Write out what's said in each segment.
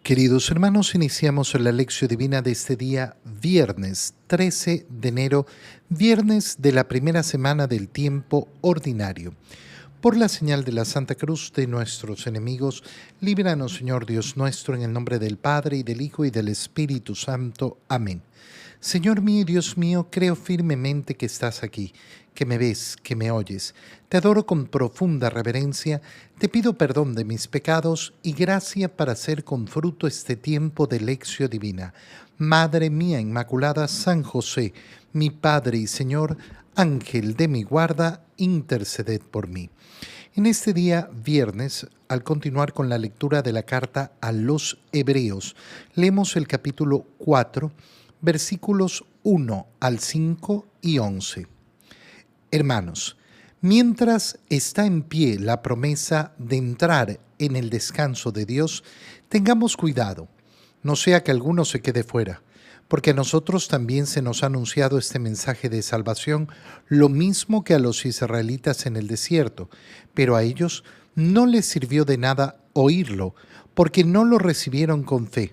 Queridos hermanos, iniciamos la lección divina de este día, viernes 13 de enero, viernes de la primera semana del tiempo ordinario. Por la señal de la Santa Cruz de nuestros enemigos, líbranos, Señor Dios nuestro, en el nombre del Padre, y del Hijo, y del Espíritu Santo. Amén. Señor mío y Dios mío, creo firmemente que estás aquí, que me ves, que me oyes. Te adoro con profunda reverencia, te pido perdón de mis pecados y gracia para hacer con fruto este tiempo de lección divina. Madre mía Inmaculada, San José, mi Padre y Señor, Ángel de mi guarda, interceded por mí. En este día, viernes, al continuar con la lectura de la carta a los Hebreos, leemos el capítulo 4, versículos 1 al 5 y 11. Hermanos, mientras está en pie la promesa de entrar en el descanso de Dios, tengamos cuidado, no sea que alguno se quede fuera, porque a nosotros también se nos ha anunciado este mensaje de salvación, lo mismo que a los israelitas en el desierto, pero a ellos no les sirvió de nada oírlo, porque no lo recibieron con fe.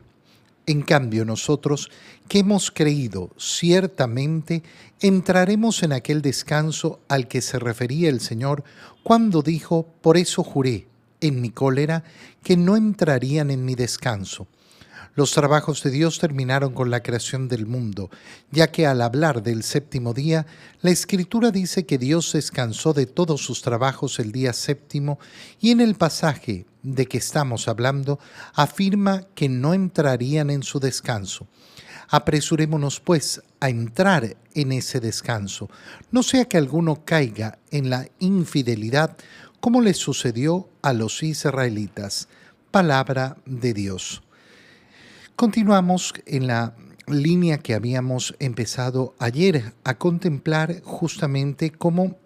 En cambio, nosotros, que hemos creído ciertamente, entraremos en aquel descanso al que se refería el Señor cuando dijo: por eso juré en mi cólera que no entrarían en mi descanso. Los trabajos de Dios terminaron con la creación del mundo, ya que al hablar del séptimo día, la Escritura dice que Dios descansó de todos sus trabajos el día séptimo, y en el pasaje de que estamos hablando, afirma que no entrarían en su descanso. Apresurémonos, pues, a entrar en ese descanso, no sea que alguno caiga en la infidelidad, como le sucedió a los israelitas. Palabra de Dios. Continuamos en la línea que habíamos empezado ayer a contemplar, justamente cómo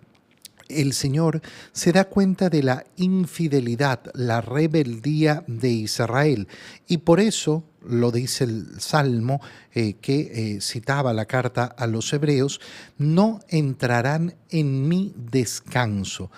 el Señor se da cuenta de la infidelidad, la rebeldía de Israel, y por eso lo dice el Salmo que citaba la carta a los Hebreos: no entrarán en mi descanso.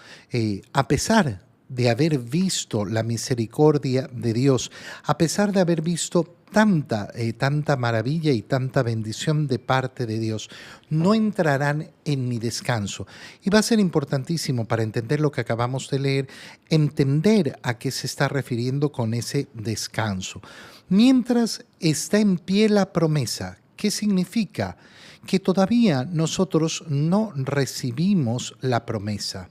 A pesar de haber visto la misericordia de Dios, a pesar de haber visto tanta maravilla y tanta bendición de parte de Dios, no entrarán en mi descanso. Y va a ser importantísimo, para entender lo que acabamos de leer, entender a qué se está refiriendo con ese descanso. Mientras está en pie la promesa, ¿qué significa? Que todavía nosotros no recibimos la promesa.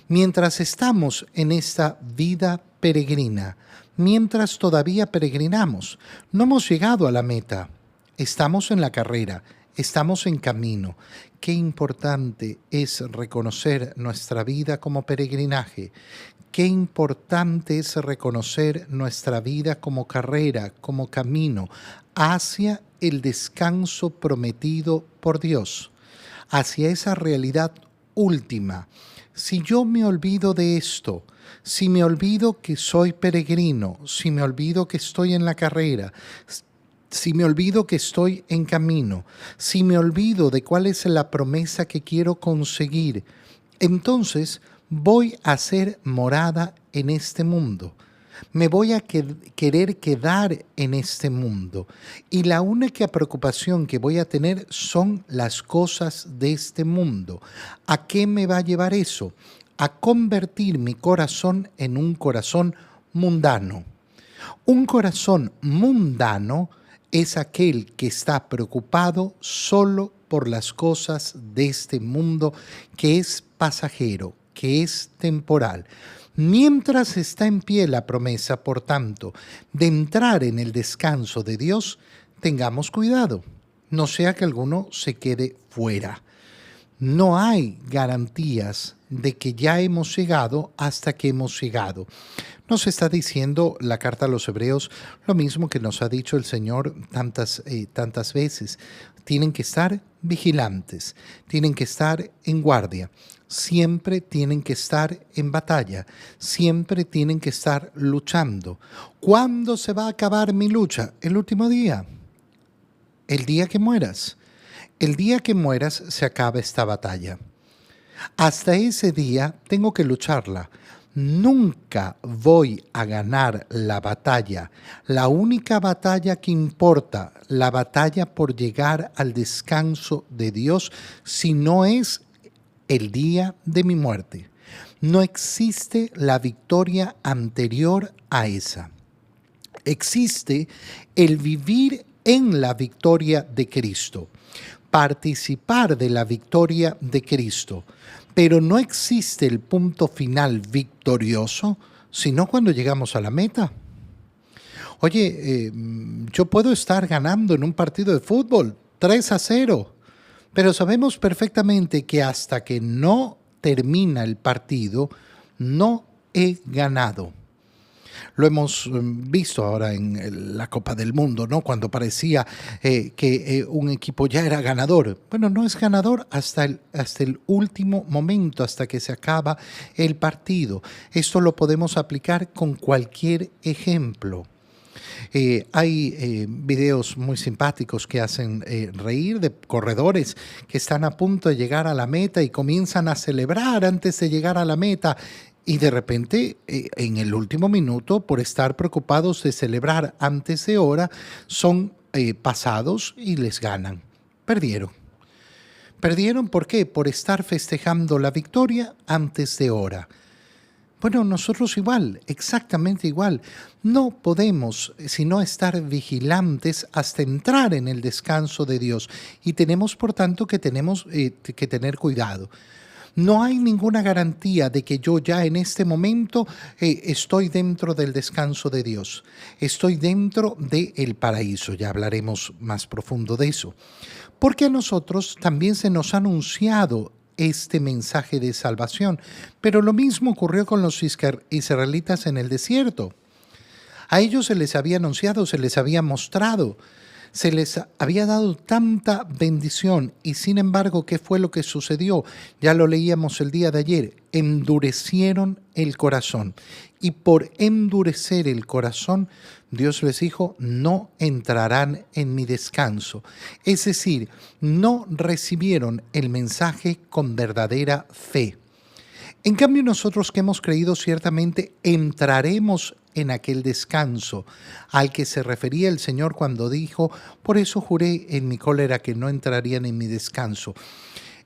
Mientras estamos en esta vida peregrina, mientras todavía peregrinamos, no hemos llegado a la meta, estamos en la carrera, estamos en camino. Qué importante es reconocer nuestra vida como peregrinaje. Qué importante es reconocer nuestra vida como carrera, como camino hacia el descanso prometido por Dios, hacia esa realidad última. Si yo me olvido de esto, si me olvido que soy peregrino, si me olvido que estoy en la carrera, si me olvido que estoy en camino, si me olvido de cuál es la promesa que quiero conseguir, entonces voy a ser morada en este mundo. Me voy a querer quedar en este mundo, y la única preocupación que voy a tener son las cosas de este mundo. ¿A qué me va a llevar eso? A convertir mi corazón en un corazón mundano. Un corazón mundano es aquel que está preocupado solo por las cosas de este mundo, que es pasajero, que es temporal. Mientras está en pie la promesa, por tanto, de entrar en el descanso de Dios, tengamos cuidado, no sea que alguno se quede fuera. No hay garantías de que ya hemos llegado hasta que hemos llegado. Nos está diciendo la carta a los Hebreos lo mismo que nos ha dicho el Señor tantas veces. Tienen que estar vigilantes, tienen que estar en guardia, siempre tienen que estar en batalla, siempre tienen que estar luchando. ¿Cuándo se va a acabar mi lucha? El último día, el día que mueras. El día que mueras se acaba esta batalla. Hasta ese día tengo que lucharla. Nunca voy a ganar la batalla. La única batalla que importa, la batalla por llegar al descanso de Dios, si no es el día de mi muerte. No existe la victoria anterior a esa. Existe el vivir en la victoria de Cristo, participar de la victoria de Cristo, pero no existe el punto final victorioso, sino cuando llegamos a la meta. Oye, yo puedo estar ganando en un partido de fútbol 3-0, pero sabemos perfectamente que hasta que no termina el partido, no he ganado. Lo hemos visto ahora en la Copa del Mundo, ¿no? Cuando parecía que un equipo ya era ganador. Bueno, no es ganador hasta el último momento, hasta que se acaba el partido. Esto lo podemos aplicar con cualquier ejemplo. Hay videos muy simpáticos que hacen reír de corredores que están a punto de llegar a la meta y comienzan a celebrar antes de llegar a la meta. Y de repente, en el último minuto, por estar preocupados de celebrar antes de hora, son pasados y les ganan. Perdieron. ¿Perdieron por qué? Por estar festejando la victoria antes de hora. Bueno, nosotros igual, exactamente igual. No podemos sino estar vigilantes hasta entrar en el descanso de Dios y tenemos, por tanto, que tener cuidado. No hay ninguna garantía de que yo ya en este momento estoy dentro del descanso de Dios. Estoy dentro del paraíso. Ya hablaremos más profundo de eso. Porque a nosotros también se nos ha anunciado este mensaje de salvación. Pero lo mismo ocurrió con los israelitas en el desierto. A ellos se les había anunciado, se les había mostrado, se les había dado tanta bendición y sin embargo, ¿qué fue lo que sucedió? Ya lo leíamos el día de ayer, endurecieron el corazón y por endurecer el corazón, Dios les dijo, no entrarán en mi descanso. Es decir, no recibieron el mensaje con verdadera fe. En cambio, nosotros que hemos creído ciertamente entraremos en aquel descanso al que se refería el Señor cuando dijo, por eso juré en mi cólera que no entrarían en mi descanso.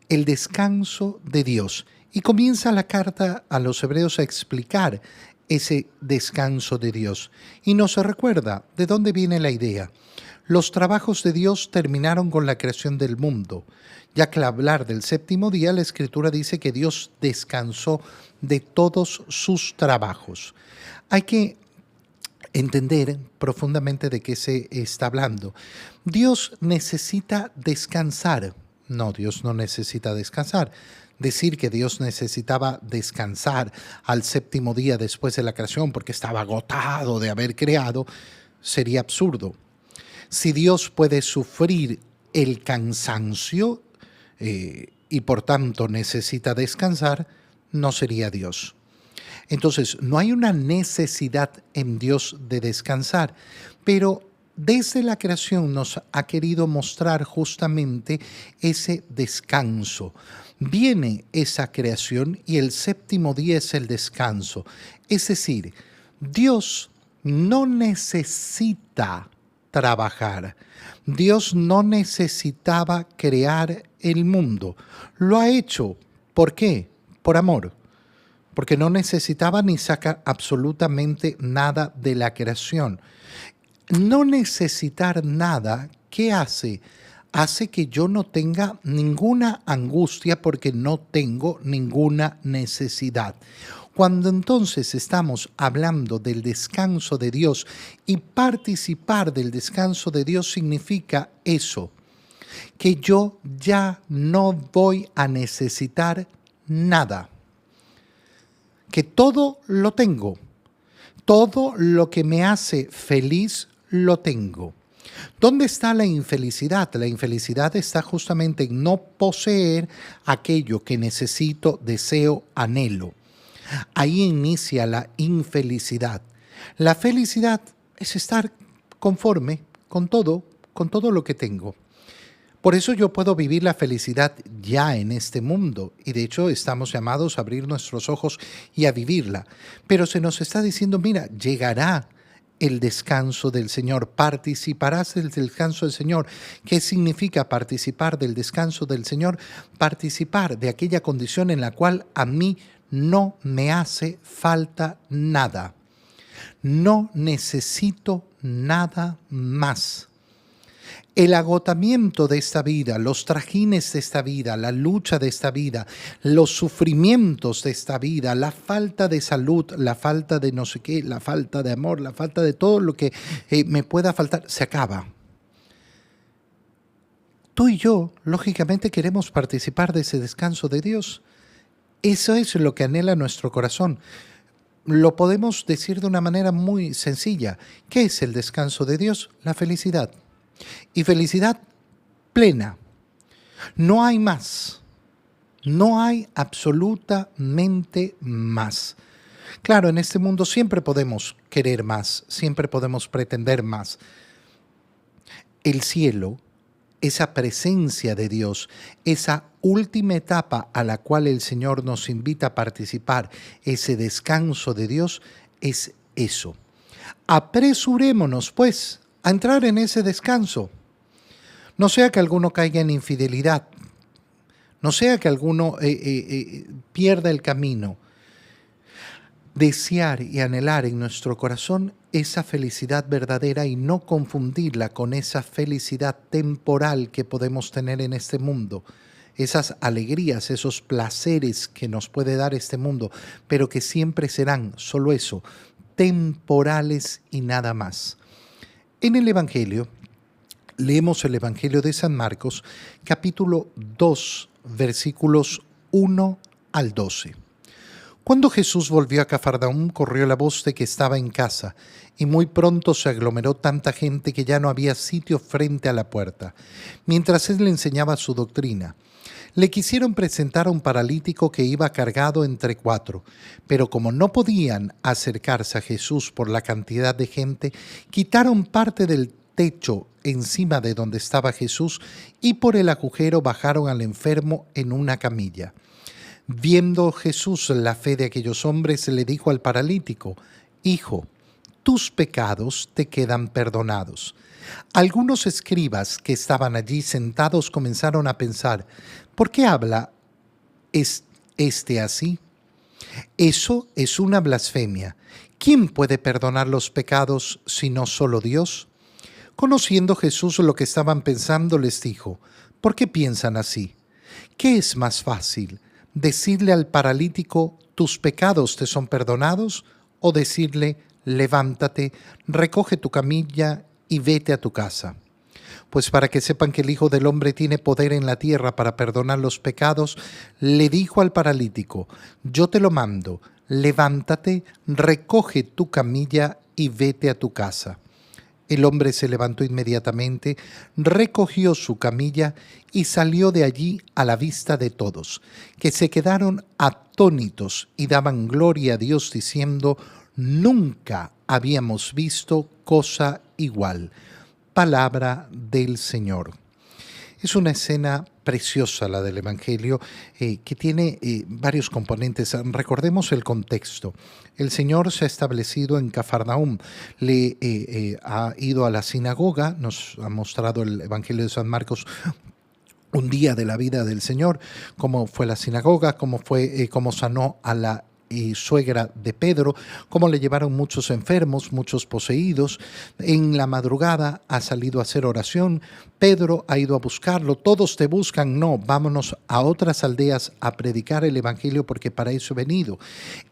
El descanso de Dios. Y comienza la carta a los hebreos a explicar ese descanso de Dios. Y nos recuerda de dónde viene la idea. Los trabajos de Dios terminaron con la creación del mundo, ya que al hablar del séptimo día, la Escritura dice que Dios descansó de todos sus trabajos. Hay que entender profundamente de qué se está hablando. Dios necesita descansar. No, Dios no necesita descansar. Decir que Dios necesitaba descansar al séptimo día después de la creación porque estaba agotado de haber creado sería absurdo. Si Dios puede sufrir el cansancio y por tanto necesita descansar, no sería Dios. Entonces, no hay una necesidad en Dios de descansar, pero desde la creación nos ha querido mostrar justamente ese descanso. Viene esa creación y el séptimo día es el descanso. Es decir, Dios no necesita trabajar. Dios no necesitaba crear el mundo. Lo ha hecho. ¿Por qué? Por amor. Porque no necesitaba ni sacar absolutamente nada de la creación. No necesitar nada, ¿qué hace? Hace que yo no tenga ninguna angustia porque no tengo ninguna necesidad. Cuando entonces estamos hablando del descanso de Dios y participar del descanso de Dios significa eso, que yo ya no voy a necesitar nada, que todo lo tengo, todo lo que me hace feliz lo tengo. ¿Dónde está la infelicidad? La infelicidad está justamente en no poseer aquello que necesito, deseo, anhelo. Ahí inicia la infelicidad. La felicidad es estar conforme con todo lo que tengo. Por eso yo puedo vivir la felicidad ya en este mundo y de hecho estamos llamados a abrir nuestros ojos y a vivirla. Pero se nos está diciendo, mira, llegará el descanso del Señor, participarás del descanso del Señor. ¿Qué significa participar del descanso del Señor? Participar de aquella condición en la cual a mí no me hace falta nada. No necesito nada más. El agotamiento de esta vida, los trajines de esta vida, la lucha de esta vida, los sufrimientos de esta vida, la falta de salud, la falta de no sé qué, la falta de amor, la falta de todo lo que me pueda faltar, se acaba. Tú y yo, lógicamente, queremos participar de ese descanso de Dios. Eso es lo que anhela nuestro corazón. Lo podemos decir de una manera muy sencilla. ¿Qué es el descanso de Dios? La felicidad. Y felicidad plena. No hay más. No hay absolutamente más. Claro, en este mundo siempre podemos querer más, siempre podemos pretender más. El cielo, esa presencia de Dios, esa última etapa a la cual el Señor nos invita a participar, ese descanso de Dios, es eso. Apresurémonos, pues, a entrar en ese descanso. No sea que alguno caiga en infidelidad, no sea que alguno pierda el camino. Desear y anhelar en nuestro corazón esa felicidad verdadera y no confundirla con esa felicidad temporal que podemos tener en este mundo. Esas alegrías, esos placeres que nos puede dar este mundo, pero que siempre serán solo eso, temporales y nada más. En el Evangelio, leemos el Evangelio de San Marcos, capítulo 2, versículos 1 al 12. Cuando Jesús volvió a Cafarnaúm, corrió la voz de que estaba en casa, y muy pronto se aglomeró tanta gente que ya no había sitio frente a la puerta, mientras él le enseñaba su doctrina. Le quisieron presentar a un paralítico que iba cargado entre 4, pero como no podían acercarse a Jesús por la cantidad de gente, quitaron parte del techo encima de donde estaba Jesús y por el agujero bajaron al enfermo en una camilla. Viendo Jesús la fe de aquellos hombres, le dijo al paralítico: Hijo, tus pecados te quedan perdonados. Algunos escribas que estaban allí sentados comenzaron a pensar: ¿por qué habla este así? Eso es una blasfemia. ¿Quién puede perdonar los pecados sino solo Dios? Conociendo Jesús lo que estaban pensando, les dijo: ¿por qué piensan así? ¿Qué es más fácil? ¿Decirle al paralítico: tus pecados te son perdonados? ¿O decirle: levántate, recoge tu camilla y vete a tu casa? Pues para que sepan que el Hijo del Hombre tiene poder en la tierra para perdonar los pecados, le dijo al paralítico: yo te lo mando, levántate, recoge tu camilla y vete a tu casa. El hombre se levantó inmediatamente, recogió su camilla y salió de allí a la vista de todos, que se quedaron atónitos y daban gloria a Dios diciendo: nunca habíamos visto cosa igual. Palabra del Señor. Es una escena preciosa la del Evangelio que tiene varios componentes. Recordemos el contexto. El Señor se ha establecido en Cafarnaúm, ha ido a la sinagoga, nos ha mostrado el Evangelio de San Marcos un día de la vida del Señor, cómo fue la sinagoga, cómo sanó a la suegra de Pedro, cómo le llevaron muchos enfermos, muchos poseídos. En la madrugada ha salido a hacer oración, Pedro ha ido a buscarlo, todos te buscan, no, vámonos a otras aldeas a predicar el Evangelio porque para eso he venido.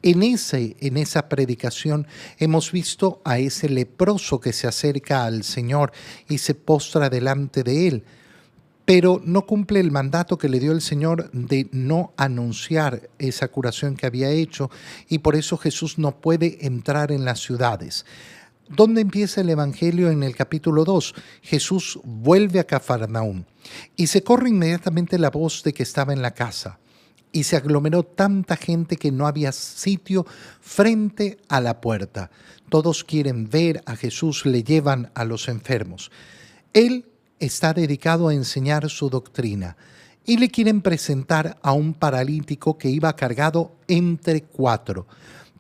En esa predicación hemos visto a ese leproso que se acerca al Señor y se postra delante de él, pero no cumple el mandato que le dio el Señor de no anunciar esa curación que había hecho, y por eso Jesús no puede entrar en las ciudades. ¿Dónde empieza el Evangelio? En el capítulo 2. Jesús vuelve a Cafarnaúm y se corre inmediatamente la voz de que estaba en la casa, y se aglomeró tanta gente que no había sitio frente a la puerta. Todos quieren ver a Jesús, le llevan a los enfermos. Él está dedicado a enseñar su doctrina y le quieren presentar a un paralítico que iba cargado entre 4,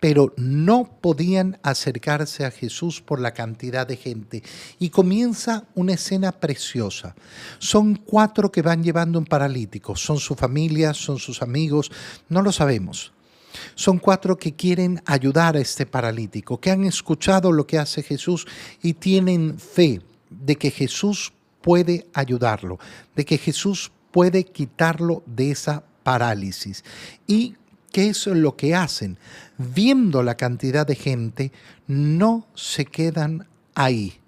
pero no podían acercarse a Jesús por la cantidad de gente. Y comienza una escena preciosa. Son 4 que van llevando un paralítico, son su familia, son sus amigos, no lo sabemos. Son 4 que quieren ayudar a este paralítico, que han escuchado lo que hace Jesús y tienen fe de que Jesús puede ayudarlo, de que Jesús puede quitarlo de esa parálisis. ¿Y qué es lo que hacen? Viendo la cantidad de gente, no se quedan ahí.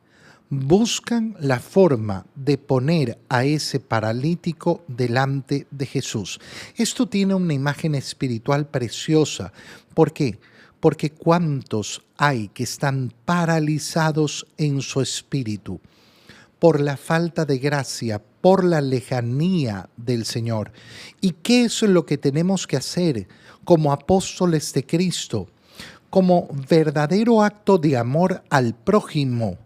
Buscan la forma de poner a ese paralítico delante de Jesús. Esto tiene una imagen espiritual preciosa. ¿Por qué? Porque ¿cuántos hay que están paralizados en su espíritu? Por la falta de gracia, por la lejanía del Señor. ¿Y qué es lo que tenemos que hacer como apóstoles de Cristo? Como verdadero acto de amor al prójimo,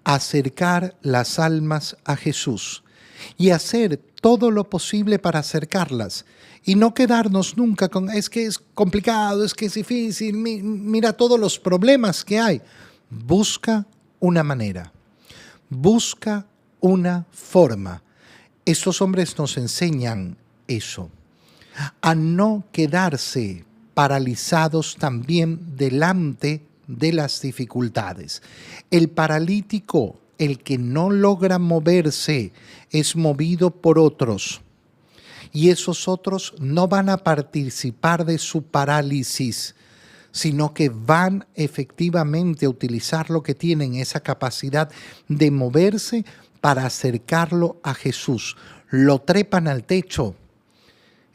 acercar las almas a Jesús y hacer todo lo posible para acercarlas y no quedarnos nunca con es que es complicado, es que es difícil, mira todos los problemas que hay. Busca una manera, busca una forma. Estos hombres nos enseñan eso, a no quedarse paralizados también delante de las dificultades. El paralítico, el que no logra moverse, es movido por otros. Y esos otros no van a participar de su parálisis, sino que van efectivamente a utilizar lo que tienen, esa capacidad de moverse para acercarlo a Jesús. Lo trepan al techo.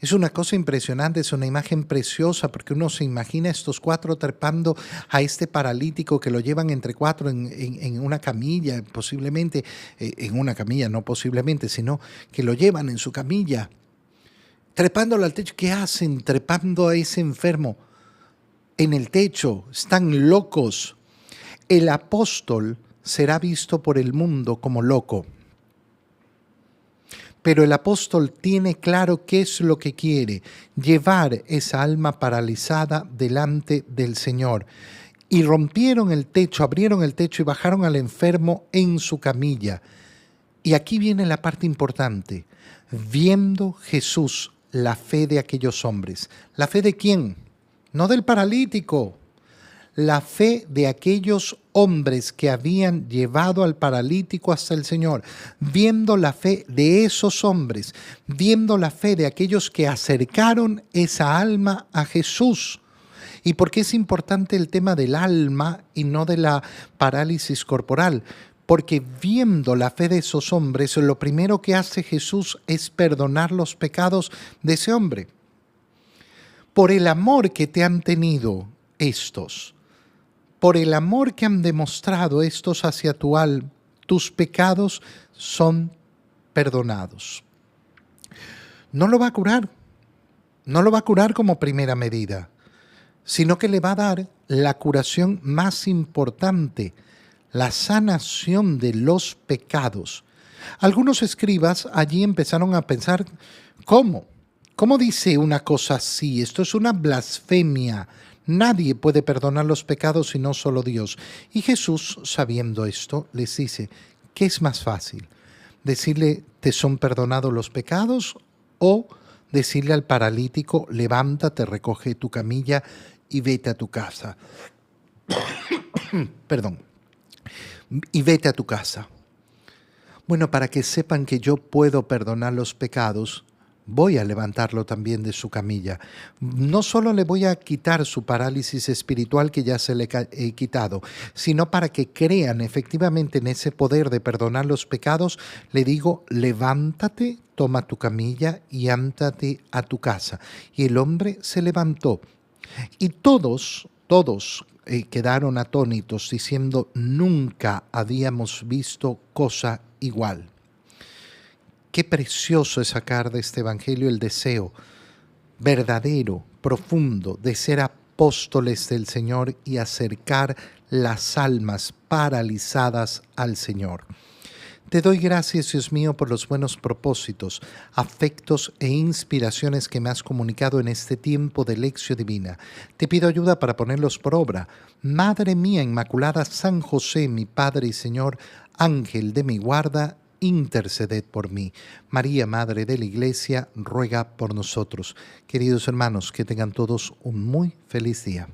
Es una cosa impresionante, es una imagen preciosa, porque uno se imagina estos 4 trepando a este paralítico que lo llevan entre 4 en una camilla, posiblemente, en una camilla, no posiblemente, sino que lo llevan en su camilla, trepándolo al techo. ¿Qué hacen trepando a ese enfermo en el techo? Están locos. El apóstol será visto por el mundo como loco. Pero el apóstol tiene claro qué es lo que quiere: llevar esa alma paralizada delante del Señor. Y rompieron el techo, abrieron el techo y bajaron al enfermo en su camilla. Y aquí viene la parte importante. Viendo Jesús la fe de aquellos hombres. ¿La fe de quién? No del paralítico. La fe de aquellos hombres que habían llevado al paralítico hasta el Señor, viendo la fe de esos hombres, viendo la fe de aquellos que acercaron esa alma a Jesús. ¿Y por qué es importante el tema del alma y no de la parálisis corporal? Porque viendo la fe de esos hombres, lo primero que hace Jesús es perdonar los pecados de ese hombre. Por el amor que te han tenido estos, por el amor que han demostrado estos hacia tu alma, tus pecados son perdonados. No lo va a curar, no lo va a curar como primera medida, sino que le va a dar la curación más importante, la sanación de los pecados. Algunos escribas allí empezaron a pensar, ¿cómo? ¿Cómo dice una cosa así? Esto es una blasfemia. Nadie puede perdonar los pecados sino solo Dios. Y Jesús, sabiendo esto, les dice, ¿qué es más fácil? ¿Decirle, te son perdonados los pecados? ¿O decirle al paralítico, levántate, recoge tu camilla y vete a tu casa? Perdón. Y vete a tu casa. Bueno, para que sepan que yo puedo perdonar los pecados, voy a levantarlo también de su camilla. No solo le voy a quitar su parálisis espiritual que ya se le he quitado, sino para que crean efectivamente en ese poder de perdonar los pecados, le digo, levántate, toma tu camilla y ándate a tu casa. Y el hombre se levantó. Y todos quedaron atónitos diciendo, nunca habíamos visto cosa igual. Qué precioso es sacar de este evangelio el deseo verdadero, profundo, de ser apóstoles del Señor y acercar las almas paralizadas al Señor. Te doy gracias, Dios mío, por los buenos propósitos, afectos e inspiraciones que me has comunicado en este tiempo de lección divina. Te pido ayuda para ponerlos por obra. Madre mía Inmaculada, San José, mi Padre y Señor, Ángel de mi guarda, interceded por mí. María, Madre de la Iglesia, ruega por nosotros. Queridos hermanos, que tengan todos un muy feliz día.